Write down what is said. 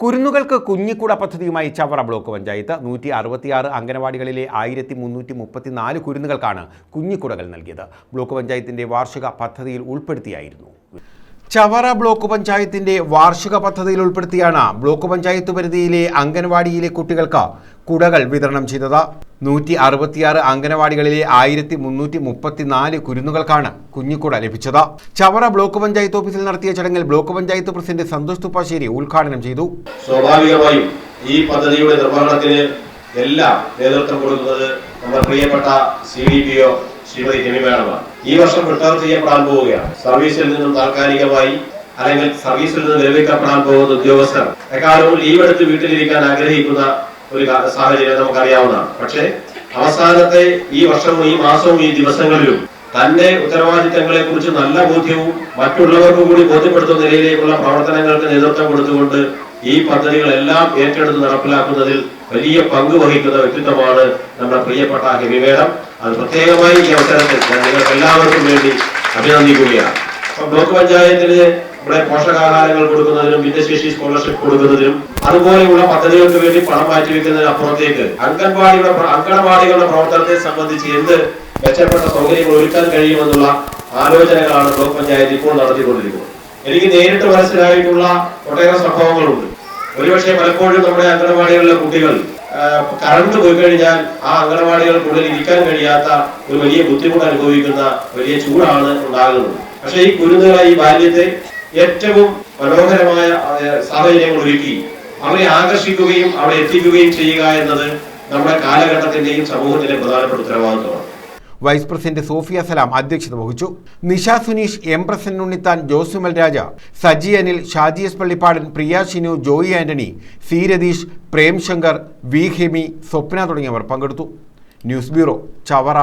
കുരുന്നുകൾക്ക് കുഞ്ഞിക്കുട പദ്ധതിയുമായി ചവറ ബ്ലോക്ക് പഞ്ചായത്ത് 166 അംഗനവാടികളിലെ 1334 കുരുന്നുകൾക്കാണ് കുഞ്ഞിക്കുടകൾ നൽകിയത്. ബ്ലോക്ക് പഞ്ചായത്തിന്റെ വാർഷിക പദ്ധതിയിൽ ഉൾപ്പെടുത്തിയായിരുന്നു. ചവറ ബ്ലോക്ക് പഞ്ചായത്തിന്റെ വാർഷിക പദ്ധതിയിൽ ഉൾപ്പെടുത്തിയാണ് ബ്ലോക്ക് പഞ്ചായത്ത് പരിധിയിലെ അംഗനവാടിയിലെ കുട്ടികൾക്ക് കുടകൾ വിതരണം ചെയ്തത്. 166 അംഗനവാടികളിലെ 1334 കുരുന്നുകൾക്കാണ് കുഞ്ഞിക്കുട ലഭിച്ചത്. ചവറ ബ്ലോക്ക് പഞ്ചായത്ത് ഓഫീസിൽ നടത്തിയ ചടങ്ങിൽ ബ്ലോക്ക് പഞ്ചായത്ത് പ്രസിഡന്റ് സന്തോഷ് തുപ്പാശ്ശേരി ഉദ്ഘാടനം ചെയ്തു. സ്വാഭാവികമായും ഈ പദ്ധതിയുടെ നിർവഹണത്തിന് എല്ലാം നേതൃത്വം കൊടുക്കുന്നത് നമ്മുടെ പ്രിയപ്പെട്ട CDPO ശ്രീമതി കെമി മാഡമാണ്. ഈ വർഷം റിട്ടയർ ചെയ്യപ്പെടാൻ പോവുകയാണ്. സർവീസിൽ നിന്നും താൽക്കാലികമായി അല്ലെങ്കിൽ സർവീസിൽ നിന്ന് വിരമിക്കപ്പെടാൻ പോകുന്ന ഉദ്യോഗസ്ഥർ എക്കാലവും ലീവ് എടുത്ത് വീട്ടിലിരിക്കാൻ ആഗ്രഹിക്കുന്ന ഒരു സാഹചര്യം നമുക്കറിയാവുന്നതാണ്. പക്ഷേ അവസാനത്തെ ഈ വർഷവും ഈ മാസവും ഈ ദിവസങ്ങളിലും തന്റെ ഉത്തരവാദിത്തങ്ങളെ കുറിച്ച് നല്ല ബോധ്യവും മറ്റുള്ളവർക്ക് കൂടി ബോധ്യപ്പെടുത്തുന്ന നിലയിലേക്കുള്ള പ്രവർത്തനങ്ങൾക്ക് നേതൃത്വം കൊടുത്തുകൊണ്ട് ഈ പദ്ധതികളെല്ലാം ഏറ്റെടുത്ത് നടപ്പിലാക്കുന്നതിൽ വലിയ പങ്ക് വഹിക്കുന്ന വ്യക്തിത്വമാണ് നമ്മുടെ പ്രിയപ്പെട്ട കെമി മാഡം. അത് പ്രത്യേകമായി ഈ അവസരത്തിൽ ഞാൻ നിങ്ങൾക്ക് എല്ലാവർക്കും വേണ്ടി അഭിനന്ദിക്കുകയാണ്. ബ്ലോക്ക് പഞ്ചായത്തിന് ഇവിടെ പോഷകാഹാരങ്ങൾ കൊടുക്കുന്നതിനും ഭിന്നശേഷി സ്കോളർഷിപ്പ് കൊടുക്കുന്നതിനും അതുപോലെയുള്ള പദ്ധതികൾക്ക് വേണ്ടി പണം മാറ്റിവെക്കുന്നതിന് അപ്പുറത്തേക്ക് അങ്കണവാടികളുടെ പ്രവർത്തനത്തെ സംബന്ധിച്ച് എന്ത് മെച്ചപ്പെട്ട സൗകര്യങ്ങൾ ഒരുക്കാൻ കഴിയുമെന്നുള്ള ആലോചനകളാണ് ബ്ലോക്ക് പഞ്ചായത്ത് ഇപ്പോൾ നടത്തിക്കൊണ്ടിരിക്കുന്നത്. എനിക്ക് നേരിട്ട് മനസ്സിലായിട്ടുള്ള ഒട്ടേറെ സംഭവങ്ങളുണ്ട്. ഒരുപക്ഷെ പലപ്പോഴും നമ്മുടെ അങ്കണവാടികളിലെ കുട്ടികൾ കറണ്ട് പോയി കഴിഞ്ഞാൽ ആ അങ്കണവാടികൾക്കുള്ളിൽ ഇരിക്കാൻ കഴിയാത്ത ഒരു വലിയ ബുദ്ധിമുട്ട് അനുഭവിക്കുന്ന വലിയ ചൂടാണ് ഉണ്ടാകുന്നത്. പക്ഷെ ഈ കുരുന്നുകളെ ഈ ബാല്യത്തെ ഏറ്റവും മനോഹരമായ സാഹചര്യങ്ങൾ ഒരുക്കി അവരെ ആകർഷിക്കുകയും അവിടെ എത്തിക്കുകയും ചെയ്യുക എന്നത് നമ്മുടെ കാലഘട്ടത്തിന്റെയും സമൂഹത്തിന്റെയും പ്രധാനപ്പെട്ട ഉത്തരവാദിത്വമാണ്. വൈസ് പ്രസിഡന്റ് സോഫിയ സലാം അധ്യക്ഷത വഹിച്ചു. നിഷ സുനീഷ്, എം പ്രസन्न ഉണ്ണിത്താൻ, ജോസുമൽ Raja, Saji Anil, Shaji S Pallippadan, Priya Shinu, Joy Antony, C Ratheesh, Prem Shankar, V Hemi, Swapna തുടങ്ങിയവർ പങ്കെടുത്തു. News bureau, Chavara.